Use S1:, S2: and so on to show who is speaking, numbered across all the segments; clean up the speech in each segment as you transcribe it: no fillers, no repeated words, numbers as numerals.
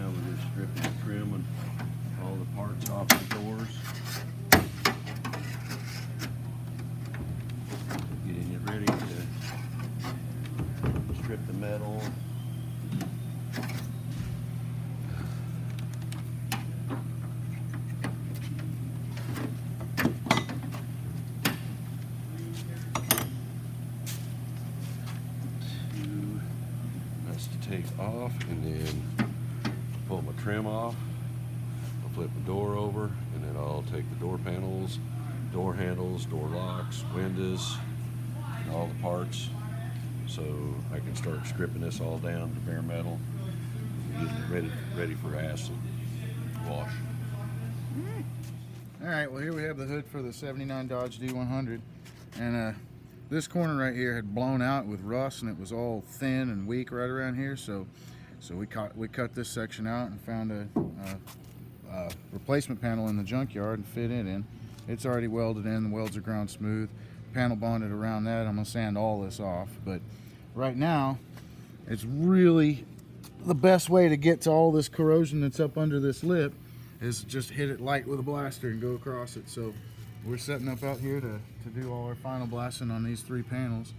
S1: Now we're just stripping and trimming all the parts off the doors. Getting it ready to strip the metal. Take off, and then pull my trim off. I'll flip the door over, and then I'll take the door panels, door handles, door locks, windows, and all the parts, so I can start stripping this all down to bare metal and getting it ready for acid wash.
S2: All right, well, here we have the hood for the 79 Dodge D100, and this corner right here had blown out with rust, and it was all thin and weak right around here. So we cut this section out and found a replacement panel in the junkyard and fit it in. It's already welded in. The welds are ground smooth. Panel bonded around that. I'm gonna sand all this off. But right now, it's really the best way to get to all this corrosion that's up under this lip is just hit it light with a blaster and go across it. So we're setting up out here to do all our final blasting on these 3 panels.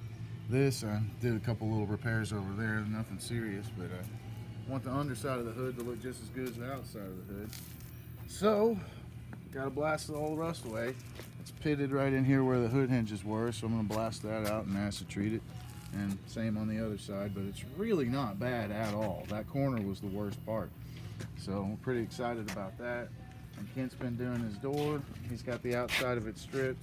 S2: This, I did a couple little repairs over there, nothing serious, but I want the underside of the hood to look just as good as the outside of the hood. So, gotta blast all the rust away. It's pitted right in here where the hood hinges were, so I'm gonna blast that out and acid treat it. And same on the other side, but it's really not bad at all. That corner was the worst part. So I'm pretty excited about that. And Kent's been doing his door. He's got the outside of it stripped.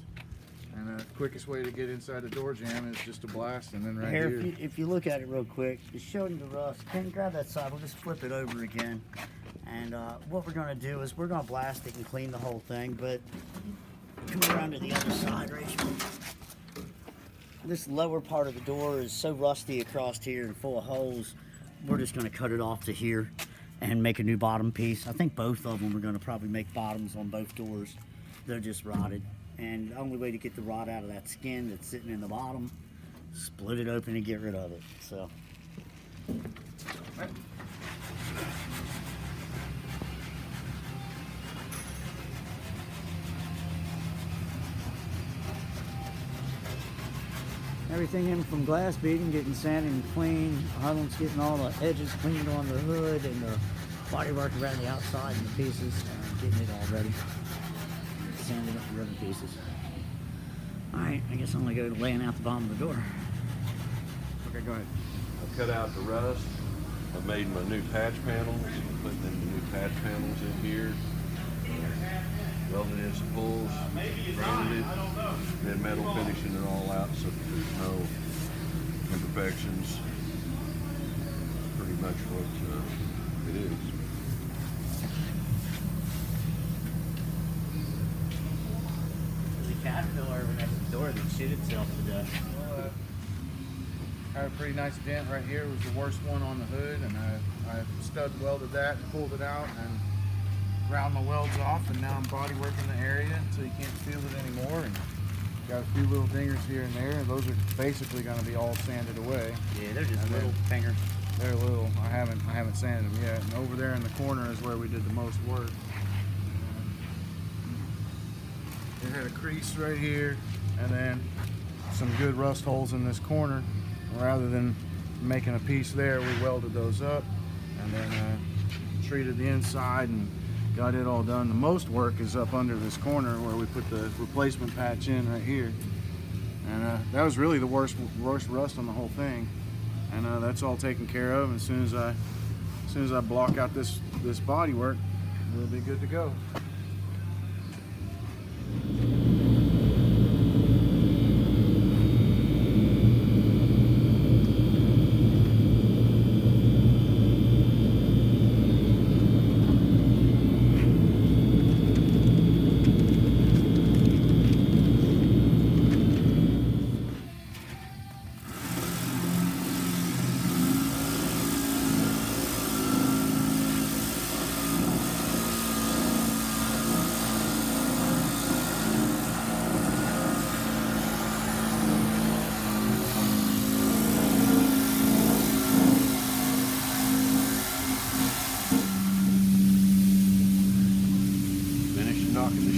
S2: And the quickest way to get inside the door jamb is just to blast, and then right here.
S3: If you look at it real quick, it's showing the rust. Kent, grab that side. We'll just flip it over again. And what we're going to do is we're going to blast it and clean the whole thing. But come around to the other side, Rachel. This lower part of the door is so rusty across here and full of holes. We're just going to cut it off to here and make a new bottom piece. I think both of them we're going to probably make bottoms on both doors. They're just rotted. And the only way to get the rot out of that skin that's sitting in the bottom, split it open and get rid of it. So. Everything in from glass beading, getting sanded and clean. Huddle's getting all the edges cleaned on the hood and the bodywork around the outside and the pieces, getting it all ready. Sanding up the other pieces. Alright, I guess I'm gonna go laying out the bottom of the door.
S2: Okay, go ahead.
S1: I cut out the rust. I made my new patch panels. I'm putting in the new patch panels in here. Welded in some pulls, grounded it, then metal finishing it all out so that there's no imperfections. Pretty much what it is.
S3: There's a caterpillar over next to the door that shit itself to death.
S2: Well, had a pretty nice dent right here. It was the worst one on the hood, and I stud welded that and pulled it out and ground my welds off, and now I'm body working the area so you can't feel it anymore. And got a few little dingers here and there, and those are basically going to be all sanded away.
S3: Yeah, they're just little fingers.
S2: They're little. I haven't sanded them yet. And over there in the corner is where we did the most work. It had a crease right here, and then some good rust holes in this corner. Rather than making a piece there, we welded those up, and then treated the inside and got it all done. The most work is up under this corner where we put the replacement patch in right here, and that was really the worst rust on the whole thing. And that's all taken care of. And as soon as I block out this body work, we'll be good to go.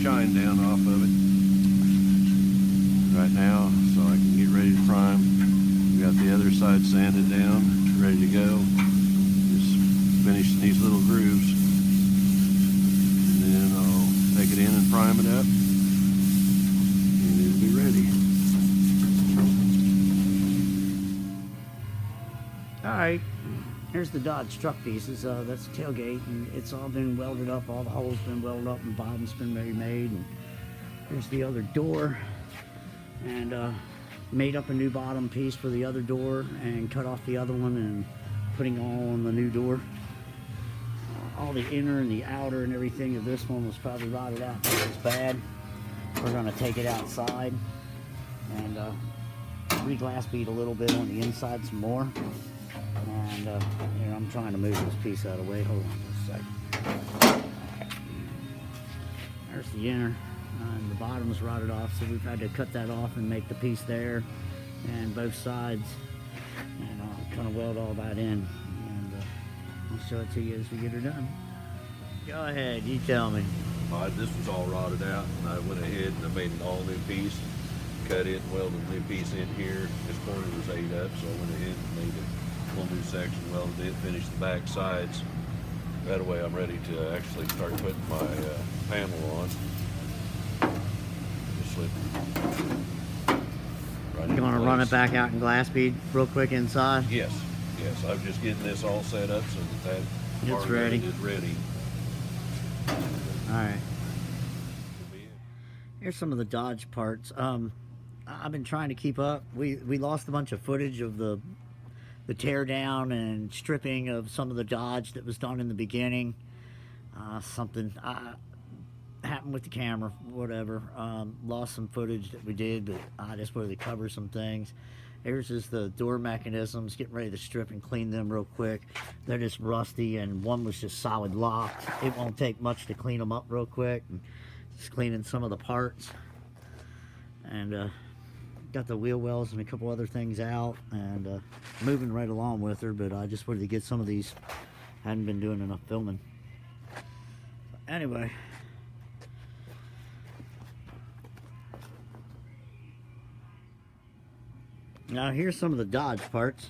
S1: shine down off of it right now so I can get ready to prime. We got the other side sanded down, ready to go. Just finish these little grooves. And then I'll take it in and prime it up. And it'll be ready.
S3: Alright, here's the Dodge truck pieces. That's the tailgate, and it's all been welded up. All the holes been welded up, and the bottom's been remade. And here's the other door, and made up a new bottom piece for the other door, and cut off the other one, and putting all on the new door. All the inner and the outer and everything of this one was probably rotted out. It was bad. We're gonna take it outside and re-glass bead a little bit on the inside some more. And here, I'm trying to move this piece out of the way. Hold on just a second. There's the inner, and the bottom's rotted off, so we've had to cut that off and make the piece there, and both sides, and kind of weld all that in. And I'll show it to you as we get her done. Go ahead, you tell me.
S1: This was all rotted out, and I went ahead and I made an all new piece, cut it, welded a new piece in here. This corner was ate up, so I went ahead and made a whole new section, welded it, finished the back sides. That way I'm ready to actually start putting my panel on. Just slip right
S3: You want to run it back out in glass bead real quick inside?
S1: Yes, yes. I'm just getting this all set up so that
S3: It's
S1: part of
S3: ready.
S1: it is ready.
S3: Alright. Here's some of the Dodge parts. I've been trying to keep up. We lost a bunch of footage of the tear down and stripping of some of the Dodge that was done in the beginning. Something happened with the camera, whatever. Lost some footage that we did, but I just wanted to cover some things. Here's just the door mechanisms, getting ready to strip and clean them real quick. They're just rusty, and one was just solid locked. It won't take much to clean them up real quick. And just cleaning some of the parts. And got the wheel wells and a couple other things out, and moving right along with her, but I just wanted to get some of these. Hadn't been doing enough filming. Anyway. Now here's some of the Dodge parts.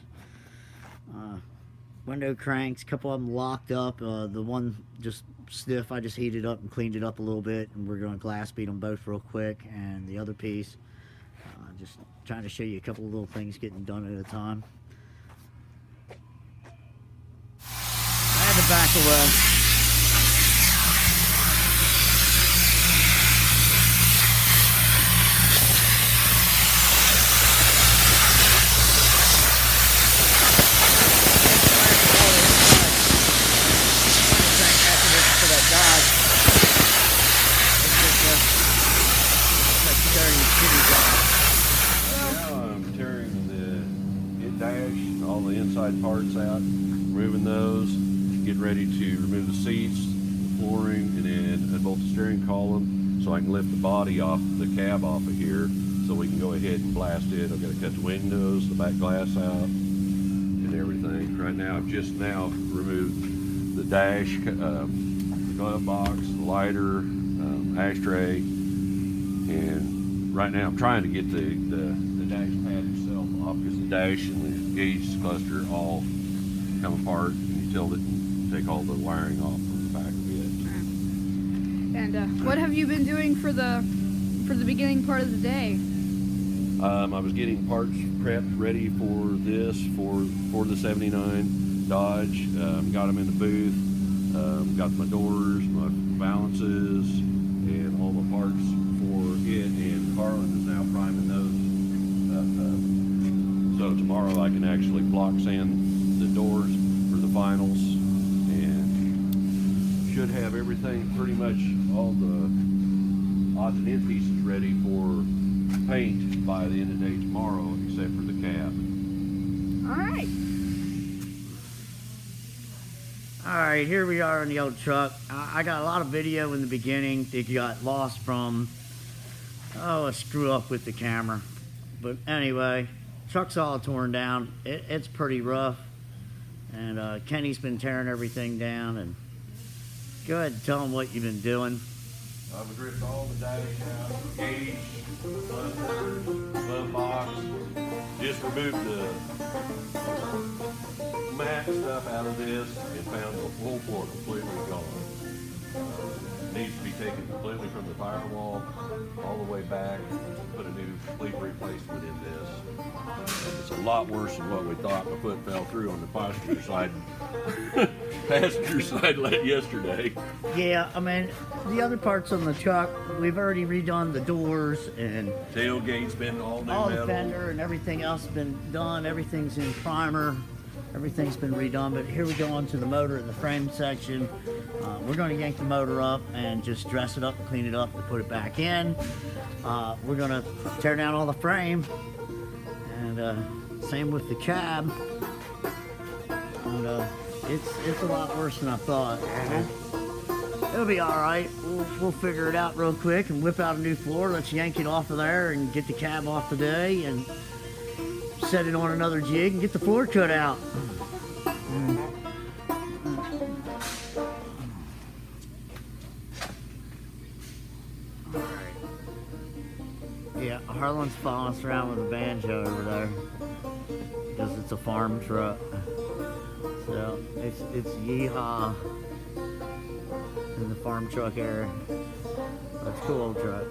S3: Window cranks, a couple of them locked up. The one just stiff, I just heated up and cleaned it up a little bit, and we're going to glass bead them both real quick. And the other piece, just trying to show you a couple of little things getting done at a time. I had to back away.
S1: All the inside parts out, removing those, get ready to remove the seats, the flooring, and then unbolt the steering column so I can lift the body off, the cab off of here, so we can go ahead and blast it. I've got to cut the windows, the back glass out, and everything. Right now, I've just now removed the dash, the glove box, the lighter, ashtray, and right now I'm trying to get the dash pad itself off, because the dash and the gauge cluster all come apart, and you tilt it and take all the wiring off from the back of it.
S4: And what have you been doing for the beginning part of the day?
S1: I was getting parts prepped ready for this, for the 79 Dodge. Got them in the booth, got my doors, my balances, and all the parts for it, and Carlin is now priming those up. So tomorrow I can actually block sand the doors for the finals, and should have everything, pretty much all the odds and end pieces ready for paint by the end of the day tomorrow, except for the cab.
S4: Alright.
S3: Alright, here we are in the old truck. I got a lot of video in the beginning that got lost from, a screw up with the camera. But anyway, truck's all torn down. It's pretty rough. And Kenny's been tearing everything down. And go ahead and tell him what you've been doing.
S1: I've ripped all the dash out, gauge, glove box, just removed the mat stuff out of this and found the whole floor completely gone. Needs to be taken completely from the firewall all the way back, put a new complete replacement in this. It's a lot worse than what we thought. My foot fell through on the passenger side yesterday.
S3: Yeah, I mean, the other parts on the truck, we've already redone the doors and
S1: Tailgate's been all new
S3: all the
S1: metal.
S3: fender and everything else been done. Everything's in primer. Everything's been redone. But here we go onto the motor and the frame section. We're going to yank the motor up and just dress it up and clean it up and put it back in. We're going to tear down all the frame. And same with the cab. And it's a lot worse than I thought. And it'll be all right. We'll figure it out real quick and whip out a new floor. Let's yank it off of there and get the cab off today and set it on another jig and get the floor cut out. Yeah, Harlan's following us around with a banjo over there because it's a farm truck. So it's yeehaw in the farm truck area. That's a cool old truck.